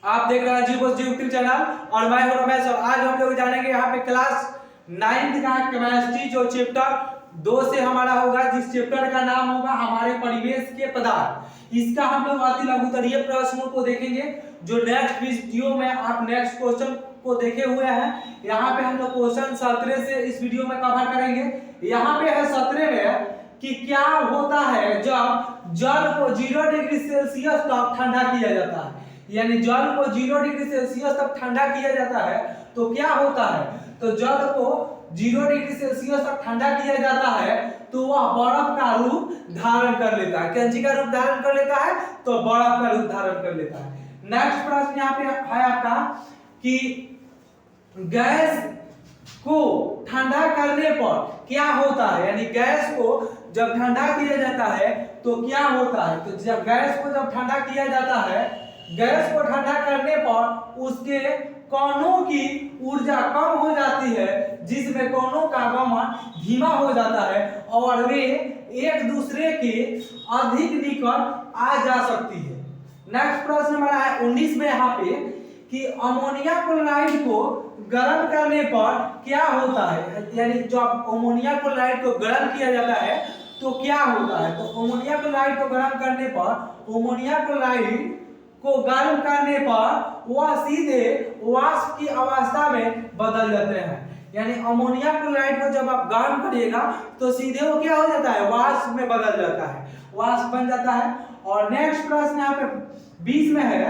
आप देख रहे हैं जी बॉस जी यूट्यूब चैनल और मैं हूं रमेश। और आज हम लोग जानेंगे यहाँ पे क्लास 9th का केमिस्ट्री जो चैप्टर 2 से हमारा होगा, जिस चैप्टर का नाम होगा हमारे परिवेश के पदार्थ। इसका हम लोग अति लघुत्तरीय प्रश्नों को देखेंगे जो नेक्स्ट वीडियो में आप नेक्स्ट क्वेश्चन को देखे हुए हैं। यहाँ पे हम लोग क्वेश्चन 17 से इस वीडियो में कवर करेंगे। यहाँ पे है 17 में कि क्या होता है जब जल को 0 डिग्री सेल्सियस तक ठंडा किया जाता है, यानी जल को 0 डिग्री सेल्सियस तक ठंडा किया जाता है तो क्या होता है। तो जल को 0 डिग्री सेल्सियस तक ठंडा किया जाता है तो वह बर्फ का रूप धारण कर लेता है। कैंची का रूप धारण कर लेता है तो बर्फ का रूप धारण कर लेता है। नेक्स्ट प्रश्न यहाँ पे है आपका कि गैस को ठंडा करने पर क्या होता है, यानी गैस को जब ठंडा किया जाता है तो क्या होता है। तो जब गैस को जब ठंडा किया जाता है, गैस को ठंडा करने पर उसके कणों की ऊर्जा कम हो जाती है, जिसमें कणों का गमन धीमा हो जाता है और वे एक दूसरे के अधिक निकट आ जा सकती है। नेक्स्ट प्रश्न हमारा है 19 में यहाँ पे कि अमोनिया क्लोराइड को गर्म करने पर क्या होता है, यानी जब अमोनिया क्लोराइड को गर्म किया जाता है तो क्या होता है। तो अमोनिया क्लोराइड को गर्म करने पर अमोनिया क्लोराइड को गर्म करने पर वह सीधे वाष्प की अवस्था में बदल जाते हैं। यानी अमोनिया क्लोराइड को जब आप गर्म करिएगा तो सीधे वो क्या हो जाता है, वाष्प में बदल जाता है, वाष्प बन जाता है। और नेक्स्ट प्रश्न यहाँ पे 20 में है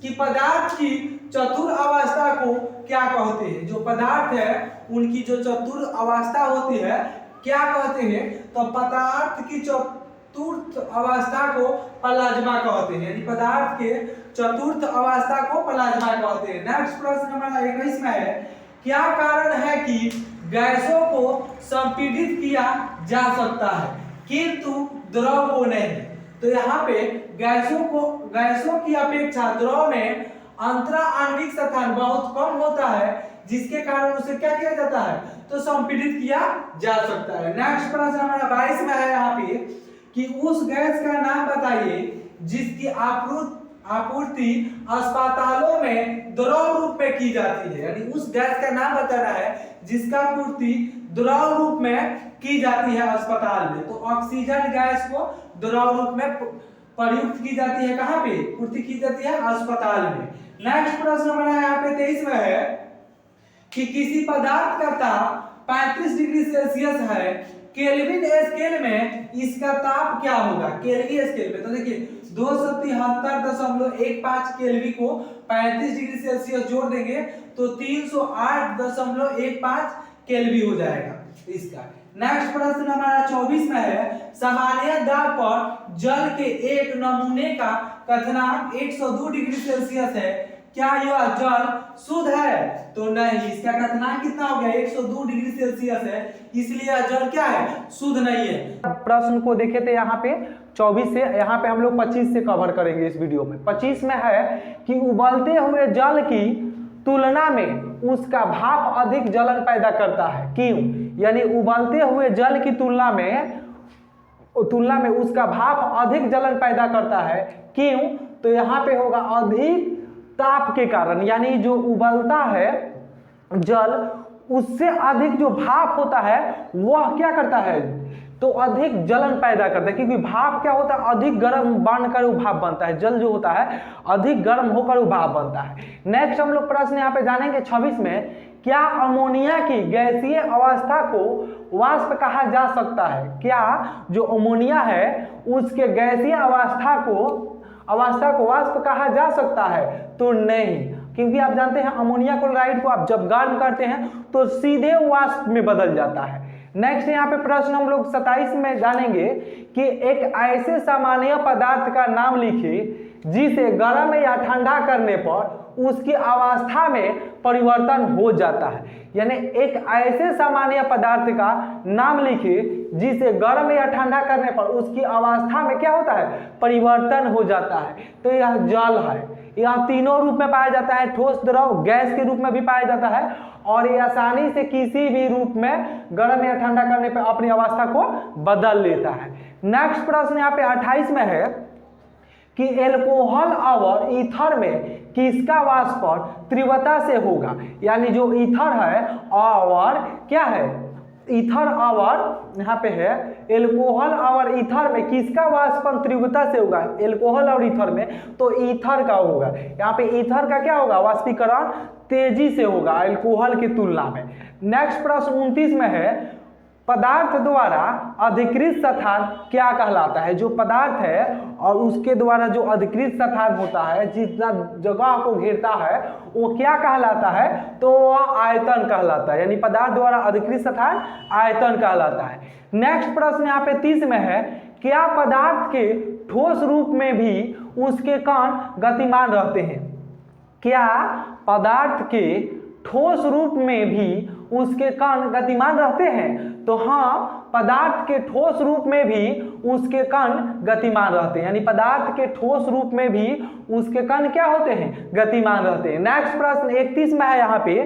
कि पदार्थ की चतुर अवस्था को क्या कहते हैं। जो पदार्थ है उनकी जो चतुर अवस्था होती है क्या कहते हैं। तो पदार्थ की चतुर्थ अवस्था को प्लाज्मा कहते हैं, यानी पदार्थ के चतुर्थ अवस्था को प्लाज्मा कहते हैं। नेक्स्ट प्रश्न हमारा 21 में है क्या कारण है कि गैसों को संपीड़ित किया जा सकता है किंतु द्रव को नहीं। तो यहाँ पे गैसों की अपेक्षा द्रव में अंतरा आणविक स्थान बहुत कम होता है, जिसके कारण उसे क्या किया जाता है, तो संपीड़ित किया जा सकता है। नेक्स्ट प्रश्न हमारा 22 में है यहाँ पे कि उस गैस का नाम बताइए जिसकी आपूर्ति अस्पतालों में द्रव रूप में की जाती है। यानी उस गैस का नाम बताना है जिसका आपूर्ति द्रव रूप में की जाती है अस्पताल में। तो ऑक्सीजन गैस को द्रव रूप में प्रयुक्त की जाती है, कहाँ पे पूर्ति की जाती है, अस्पताल में। नेक्स्ट प्रश्न हमारा यहाँ पे 23 में है कि किसी पदार्थ का ताप 35 डिग्री सेल्सियस है, केल्विन स्केल में इसका ताप क्या होगा। केल्विन स्केल में तो देखिए 273.15 केल्विन को 35 डिग्री सेल्सियस जोड़ देंगे तो 308.15 केल्विन हो जाएगा इसका। नेक्स्ट प्रश्न हमारा 24 में है सामान्य दाब पर जल के एक नमूने का क्वथनांक 102 डिग्री सेल्सियस है, क्या यह जल शुद्ध है। तो नहीं, इसका क्वथनांक कितना हो गया, 102 डिग्री सेल्सियस है, इसलिए यह जल क्या है, शुद्ध नहीं है। प्रश्न को देखे थे यहाँ पे 24 से, यहाँ पे हम लोग 25 से कवर करेंगे इस वीडियो में। 25 में है कि उबलते हुए जल की तुलना में उसका भाप अधिक जलन पैदा करता है, क्यों। यानी उबलते हुए जल की तुलना में उसका भाप अधिक जलन पैदा करता है, क्यों। तो यहाँ पे होगा अधिक ताप के कारण, यानी जो उबलता है जल उससे अधिक जो भाप होता है वह क्या करता है, तो अधिक जलन पैदा करता है, क्योंकि भाप क्या होता है, अधिक गर्म बनकर वो भाप बनता है। जल जो होता है अधिक गर्म होकर वो भाप बनता है। नेक्स्ट हम लोग प्रश्न यहाँ पे जानेंगे 26 में क्या अमोनिया की गैसीय अवस्था को वाष्प कहा जा सकता है। क्या जो अमोनिया है उसके गैसीय अवस्था को वाष्प कहा जा सकता है। तो नहीं, क्योंकि आप जानते हैं अमोनिया क्लोराइड को आप जब गर्म करते हैं तो सीधे वाष्प में बदल जाता है। नेक्स्ट यहाँ पे प्रश्न हम लोग 27 में जानेंगे कि एक ऐसे सामान्य पदार्थ का नाम लिखिए जिसे गर्म या ठंडा करने पर उसकी अवस्था में परिवर्तन हो जाता है। यानी एक ऐसे सामान्य पदार्थ का नाम लिखिए जिसे गर्म या ठंडा करने पर उसकी अवस्था में क्या होता है, परिवर्तन हो जाता है। तो यह जल है, यह तीनों रूप में पाया जाता है, ठोस, द्रव, गैस के रूप में भी पाया जाता है और ये आसानी से किसी भी रूप में गर्म या ठंडा करने पर अपनी अवस्था को बदल लेता है। नेक्स्ट प्रश्न यहाँ पे 28 में है कि एल्कोहल और ईथर में किसका वाष्पन तीव्रता से होगा, यानी जो ईथर है और क्या है, ईथर और यहाँ पे है एल्कोहल और ईथर में किसका वाष्पन तीव्रता से होगा, एल्कोहल और ईथर में तो ईथर का होगा। यहाँ पे ईथर का क्या होगा, वाष्पीकरण तेजी से होगा एल्कोहल की तुलना में। नेक्स्ट प्रश्न 29 में है, पदार्थ द्वारा अधिकृत स्थान क्या कहलाता है। जो पदार्थ है और उसके द्वारा जो अधिकृत स्थान होता है, जितना जगह को घेरता है, वो क्या कहलाता है, तो वह आयतन कहलाता है, यानी पदार्थ द्वारा अधिकृत स्थान आयतन कहलाता है। नेक्स्ट प्रश्न यहाँ पे 30 में है, क्या पदार्थ के ठोस रूप में भी उसके कण गतिमान रहते हैं। क्या पदार्थ के ठोस रूप में भी उसके कण गतिमान रहते हैं, तो हाँ, पदार्थ के ठोस रूप में भी उसके कण गतिमान रहते हैं, यानी पदार्थ के ठोस रूप में भी उसके कण क्या होते हैं, गतिमान रहते हैं। नेक्स्ट प्रश्न 31 में है यहाँ पे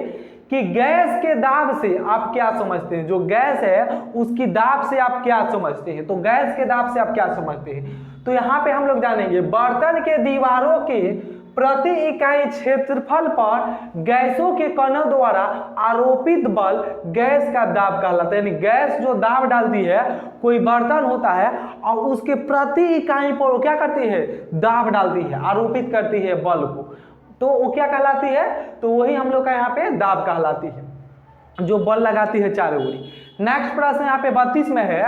कि गैस के दाब से आप क्या समझते हैं। जो गैस है उसकी दाब से आप क्या समझते हैं, तो गैस के दाब से आप क्या समझते हैं, तो यहाँ पे हम लोग जानेंगे बर्तन के दीवारों के प्रति इकाई क्षेत्रफल पर गैसों के कणों द्वारा आरोपित बल गैस का दाब कहलाता है। यानी गैस जो दाब डालती है, कोई बर्तन होता है और उसके प्रति इकाई पर वो क्या करती है, दाब डालती है, आरोपित करती है बल को, तो वो क्या कहलाती है, तो वही हम लोग का यहाँ पे दाब कहलाती है, जो बल लगाती है चारों ओर। नेक्स्ट प्रश्न यहाँ पे 32 में है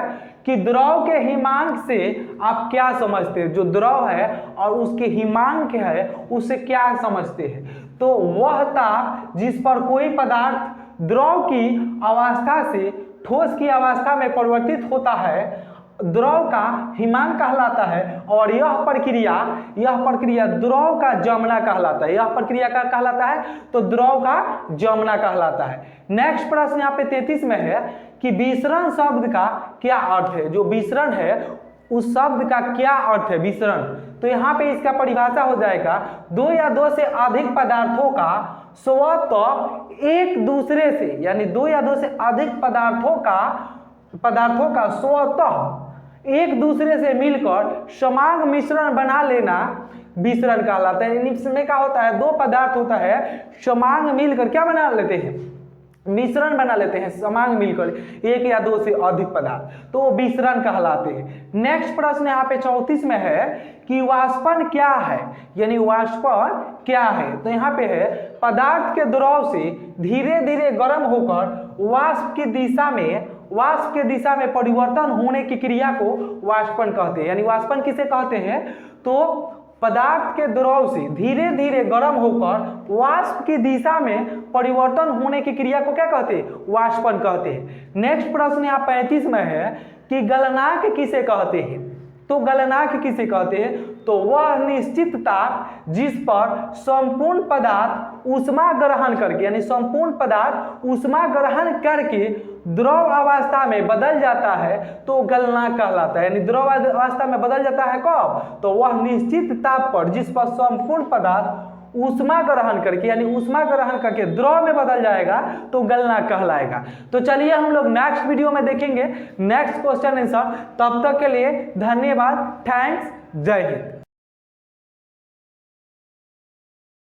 कि द्रव के हिमांक से आप क्या समझते हैं। जो द्रव है और उसके हिमांक है उससे क्या समझते हैं, तो वह ताप जिस पर कोई पदार्थ द्रव की अवस्था से ठोस की अवस्था में परिवर्तित होता है, द्रव का हिमांक कहलाता है। और यह प्रक्रिया द्रव का जमना कहलाता है। यह प्रक्रिया का कहलाता है, तो द्रव का जमना कहलाता है। नेक्स्ट प्रश्न यहाँ पे 33 में है कि विसरण शब्द का क्या अर्थ है। जो विसरण है उस शब्द का क्या अर्थ है, विसरण, तो यहाँ पे इसका परिभाषा हो जाएगा, दो या दो से अधिक पदार्थों का स्वतः एक दूसरे से, यानी दो या दो से अधिक पदार्थों का स्वतः एक दूसरे से मिलकर समांग मिश्रण बना लेना विसरण कहलाता है। इसमें क्या होता है, दो पदार्थ होता है, समांग मिलकर क्या बना लेते हैं, मिश्रण बना लेते हैं, समांग मिलकर एक या दो से अधिक पदार्थ, तो विसरण कहलाते हैं। नेक्स्ट प्रश्न यहाँ पे 34 में है कि वाष्पन क्या है, यानी वाष्पन क्या है, तो यहाँ पे है पदार्थ के द्रव से धीरे धीरे गर्म होकर वाष्प के दिशा में परिवर्तन होने की क्रिया को वाष्पन कहते हैं। यानी वाष्पन किसे कहते हैं, तो पदार्थ के द्रव से धीरे धीरे गर्म होकर वाष्प की दिशा में परिवर्तन होने की क्रिया को क्या कहते हैं, वाष्पन कहते हैं। नेक्स्ट प्रश्न यहाँ 35 में है कि गलनांक किसे कहते हैं। तो गलनांक किसे कहते हैं, तो वह निश्चित ताप जिस पर संपूर्ण पदार्थ ऊष्मा ग्रहण करके, यानी संपूर्ण पदार्थ ऊष्मा ग्रहण करके द्रव अवस्था में बदल जाता है, तो गलनांक कहलाता है। यानी द्रव अवस्था में बदल जाता है कब, तो वह निश्चित ताप पर जिस पर संपूर्ण पदार्थ ऊष्मा ग्रहण करके, यानी ऊष्मा ग्रहण करके द्रव में बदल जाएगा, तो गलनांक कहलाएगा। तो चलिए हम लोग नेक्स्ट वीडियो में देखेंगे नेक्स्ट क्वेश्चन आंसर। तब तक के लिए धन्यवाद, थैंक्स, जय हिंद।